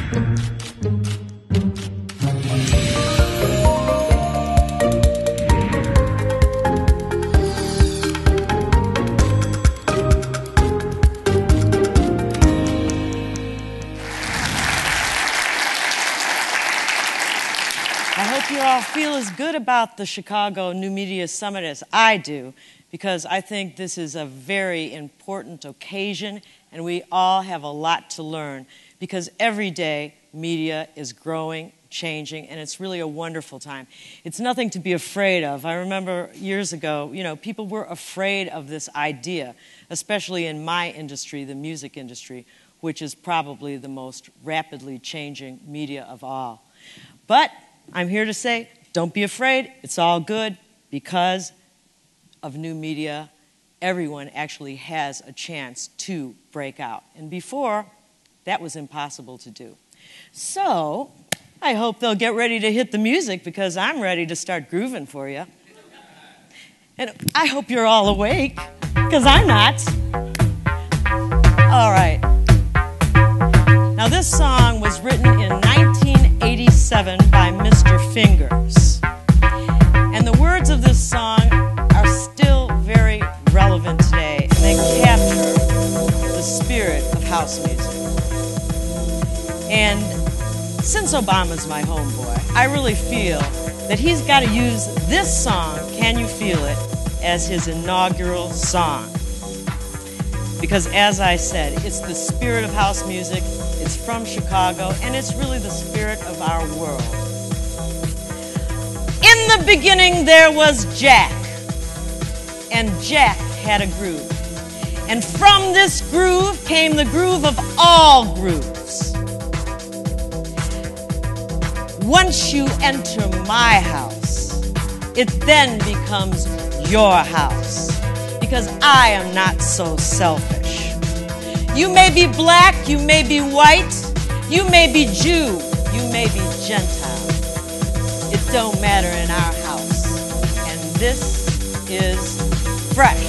You all feel as good about the Chicago New Media Summit as I do, because I think this is a very important occasion and we all have a lot to learn, because every day media is growing, changing, and it's really a wonderful time. It's nothing to be afraid of. I remember years ago, people were afraid of this idea, especially in my industry, the music industry, which is probably the most rapidly changing media of all. But I'm here to say, don't be afraid. It's all good. Because of new media, everyone actually has a chance to break out. And before, that was impossible to do. So I hope they'll get ready to hit the music, because I'm ready to start grooving for you. And I hope you're all awake, because I'm not. All right. Now, this song was written in 1987 by Mr. Fingers. And the words of this song are still very relevant today, and they capture the spirit of house music. And since Obama's my homeboy, I really feel that he's got to use this song, Can You Feel It, as his inaugural song. Because as I said, it's the spirit of house music. It's from Chicago, and it's really the spirit of our world. In the beginning, there was Jack, and Jack had a groove. And from this groove came the groove of all grooves. Once you enter my house, it then becomes your house, because I am not so selfish. You may be black, you may be white, you may be Jew, you may be Gentile. It don't matter in our house. And this is fresh.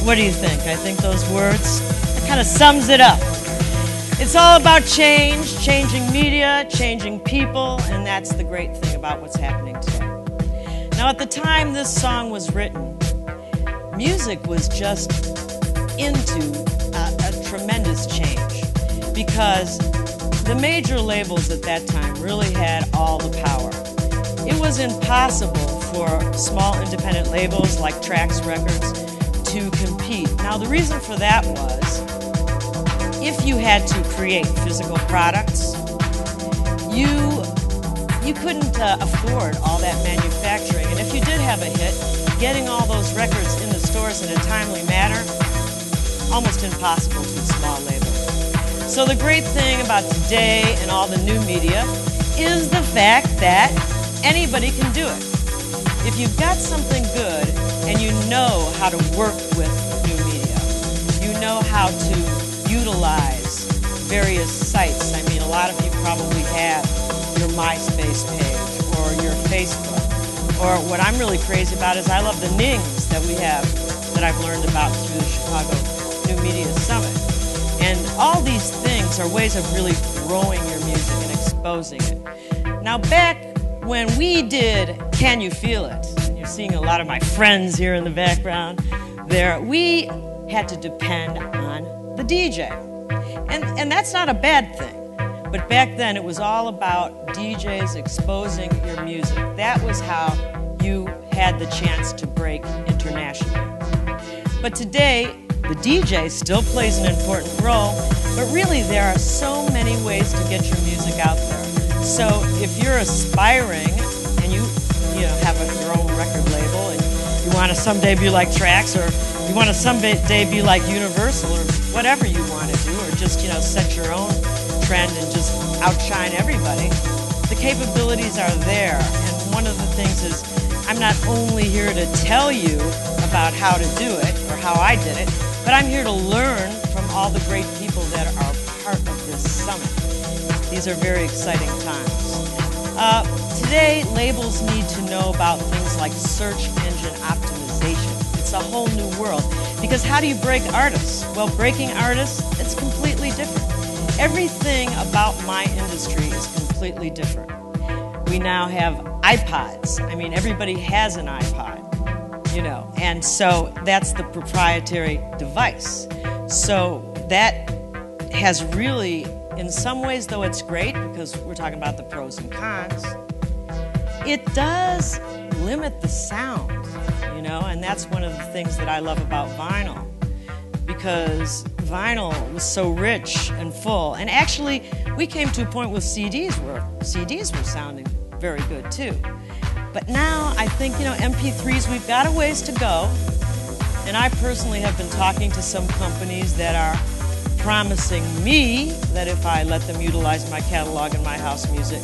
What do you think? I think those words, that kind of sums it up. It's all about change, changing media, changing people, and that's the great thing about what's happening today. Now, at the time this song was written, music was just into a tremendous change, because the major labels at that time really had all the power. It was impossible for small independent labels like Trax Records to compete. Now, the reason for that was, if you had to create physical products, you couldn't afford all that manufacturing. And if you did have a hit, getting all those records in the stores in a timely manner, almost impossible to a small label. So the great thing about today and all the new media is the fact that anybody can do it. If you've got something good and you know how to work with new media, you know how to utilize various sites. I mean, a lot of you probably have your MySpace page or your Facebook. Or what I'm really crazy about is I love the nings that we have that I've learned about through the Chicago New Media Summit. And all these things are ways of really growing your music and exposing it. Now, back when we did Can You Feel It, and you're seeing a lot of my friends here in the background there, we had to depend on the DJ. And that's not a bad thing. But back then, it was all about DJs exposing your music. That was how you had the chance to break internationally. But today, the DJ still plays an important role, but really there are so many ways to get your music out there. So if you're aspiring and you have your own record label and you want to someday be like Trax, or you want to someday be like Universal, or whatever you want to do, or just set your own trend and just outshine everybody, the capabilities are there. And one of the things is, I'm not only here to tell you about how to do it or how I did it, but I'm here to learn from all the great people that are part of this summit. These are very exciting times. Today, labels need to know about things like search engine optimization. It's a whole new world. Because how do you break artists? Well, breaking artists, it's completely different. Everything about my industry is completely different. We now have iPods. I mean, everybody has an iPod, you know, and so that's the proprietary device. So that has really, in some ways, though it's great because we're talking about the pros and cons, it does limit the sound, you know, and that's one of the things that I love about vinyl, because vinyl was so rich and full. And actually, we came to a point with CDs where CDs were sounding very good too. But now I think, you know, MP3s, we've got a ways to go. And I personally have been talking to some companies that are promising me that if I let them utilize my catalog and my house music,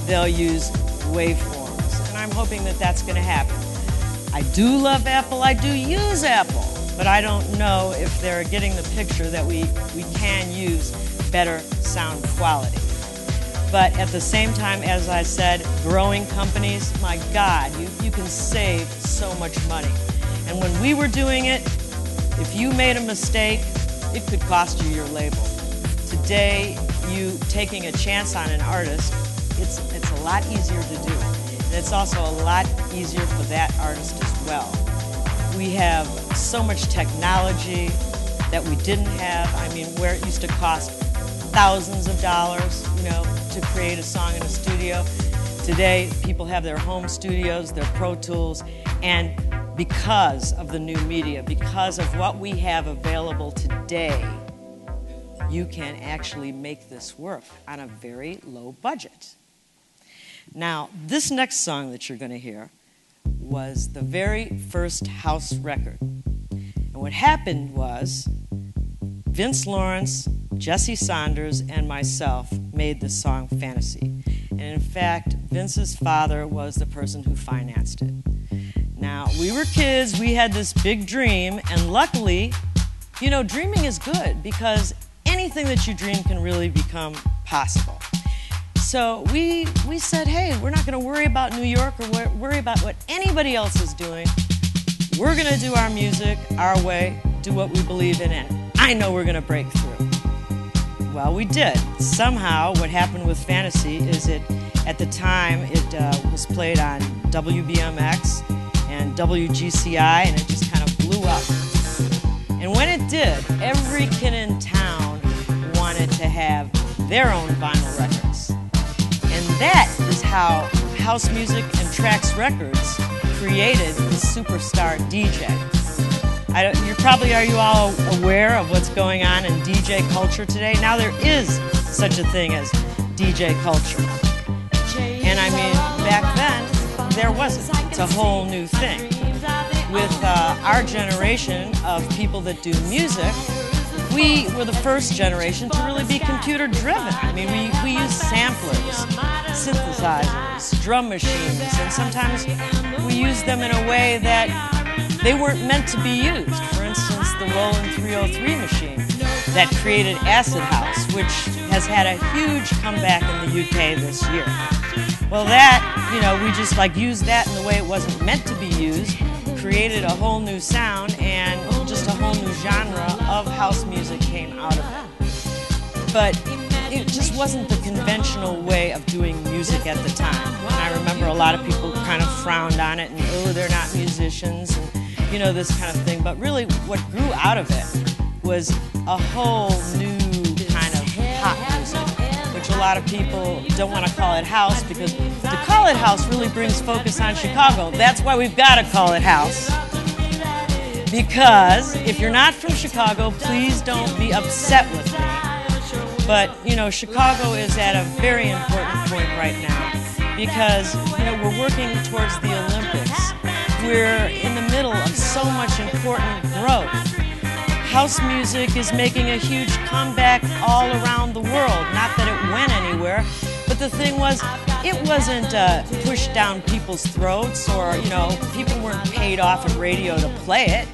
they'll use waveforms. And I'm hoping that that's going to happen. I do love Apple, I do use Apple, but I don't know if they're getting the picture that we can use better sound quality. But at the same time, as I said, growing companies, my God, you can save so much money. And when we were doing it, if you made a mistake, it could cost you your label. Today, you taking a chance on an artist, it's a lot easier to do. And it's also a lot easier for that artist as well. We have so much technology that we didn't have. I mean, where it used to cost thousands of dollars, you know, to create a song in a studio. Today, people have their home studios, their Pro Tools, and because of the new media, because of what we have available today, you can actually make this work on a very low budget. Now, this next song that you're going to hear was the very first house record. And what happened was Vince Lawrence, Jesse Saunders, and myself made this song Fantasy. And in fact, Vince's father was the person who financed it. Now, we were kids, we had this big dream, and luckily, you know, dreaming is good because anything that you dream can really become possible. So we said, hey, we're not going to worry about New York or worry about what anybody else is doing. We're going to do our music our way, do what we believe in, and I know we're going to break through. Well, we did. Somehow, what happened with Fantasy is at the time, it was played on WBMX and WGCI, and it just kind of blew up. And when it did, every kid in town wanted to have their own vinyl records. And that is how house music and Trax Records created the superstar DJ. Are you all aware of what's going on in DJ culture today? Now there is such a thing as DJ culture. And I mean, back then, there wasn't. It's a whole new thing. With our generation of people that do music, we were the first generation to really be computer driven. I mean, we used samplers, synthesizers, drum machines, and sometimes we used them in a way that they weren't meant to be used. For instance, the Roland 303 machine that created acid house, which has had a huge comeback in the UK this year. Well, that, you know, we just used that in the way it wasn't meant to be used, created a whole new sound, and just a whole new genre of house music came out of it. But it just wasn't the conventional way of doing music at the time. And I remember a lot of people kind of frowned on it and, oh, they're not musicians, and, you know, this kind of thing. But really, what grew out of it was a whole new kind of pop music, which a lot of people don't want to call it house, because to call it house really brings focus on Chicago. That's why we've got to call it house. Because if you're not from Chicago, please don't be upset with me. But, you know, Chicago is at a very important point right now because, you know, we're working towards the Olympics. We're in the middle of so much important growth. House music is making a huge comeback all around the world. Not that it went anywhere, but the thing was, it wasn't pushed down people's throats, or, you know, people weren't paid off at radio to play it.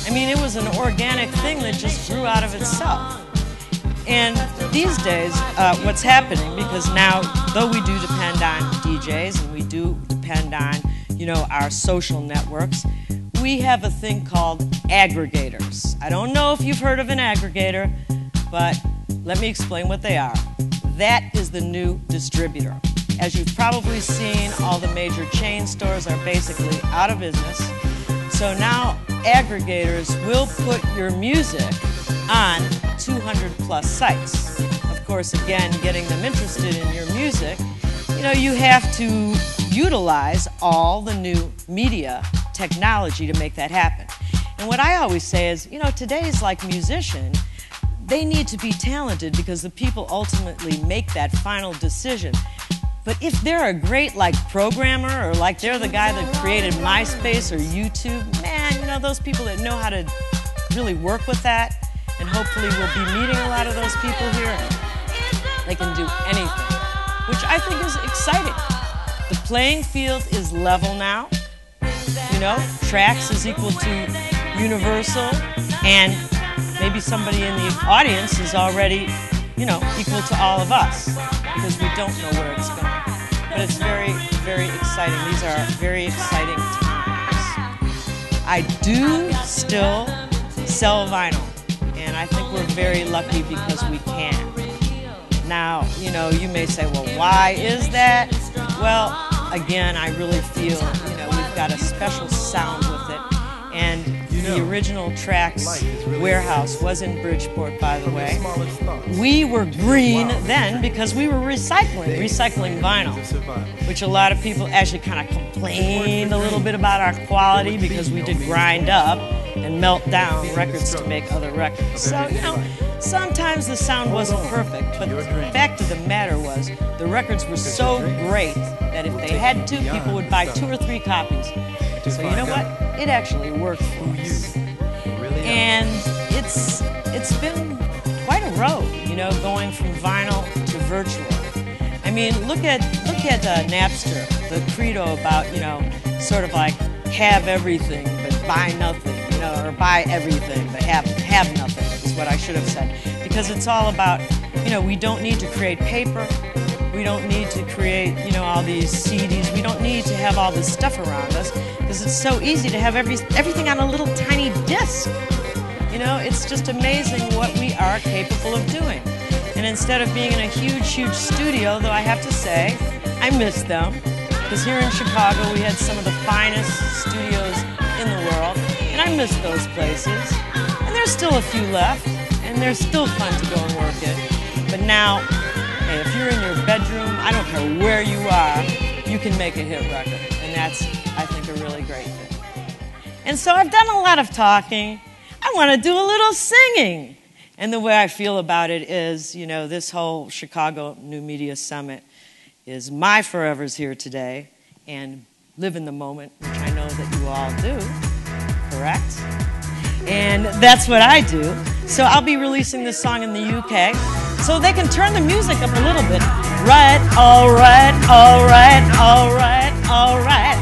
I mean, it was an organic thing that just grew out of itself. And these days, what's happening, because now, though we do depend on DJs and we do depend on, you know, our social networks, we have a thing called aggregators. I don't know if you've heard of an aggregator, but Let me explain what they are. That is the new distributor. As you've probably seen, all the major chain stores are basically out of business. So now aggregators will put your music on 200 plus sites. Of course, again, getting them interested in your music, you have to utilize all the new media technology to make that happen. And what I always say is, today's like musician, they need to be talented because the people ultimately make that final decision. But if they're a great programmer, or they're the guy that created MySpace or YouTube, man, those people that know how to really work with that, and hopefully we'll be meeting a lot of those people here, they can do anything, which I think is exciting. The playing field is level now. Trax is equal to Universal, and maybe somebody in the audience is already, equal to all of us, because we don't know where it's going. But it's very, very exciting. These are very exciting times. I do still sell vinyl, and I think we're very lucky because we can. Now, you may say, well, why is that? Well, again, I really feel, we've got a special sound with it. And the original Trax warehouse was in Bridgeport, by the way. We were green then because we were recycling vinyl, which a lot of people actually kind of complained a little bit about our quality because we did grind up and melt down records to make other records. So, sometimes the sound wasn't perfect, but the fact of the matter was the records were so great that if they had to, people would buy 2 or 3 copies. So you know what? It actually worked for us. And it's been quite a road, going from vinyl to virtual. I mean, look at Napster, the credo about, sort of like have everything but buy nothing, or buy everything but have nothing is what I should have said. Because it's all about, we don't need to create paper. We don't need to create, all these CDs. We don't need to have all this stuff around us because it's so easy to have everything on a little tiny disc. It's just amazing what we are capable of doing. And instead of being in a huge, huge studio, though I have to say, I miss them, because here in Chicago we had some of the finest studios in the world, and I miss those places. And there's still a few left, and they're still fun to go and work it. But now, hey, if you're in your bedroom, I don't care where you are, you can make a hit record. And that's, I think, a really great thing. And so I've done a lot of talking. I want to do a little singing. And the way I feel about it is, this whole Chicago New Media Summit is my forevers here today, and live in the moment, which I know that you all do, correct? And that's what I do. So I'll be releasing this song in the UK, so they can turn the music up a little bit. Right, all right, all right, all right, all right.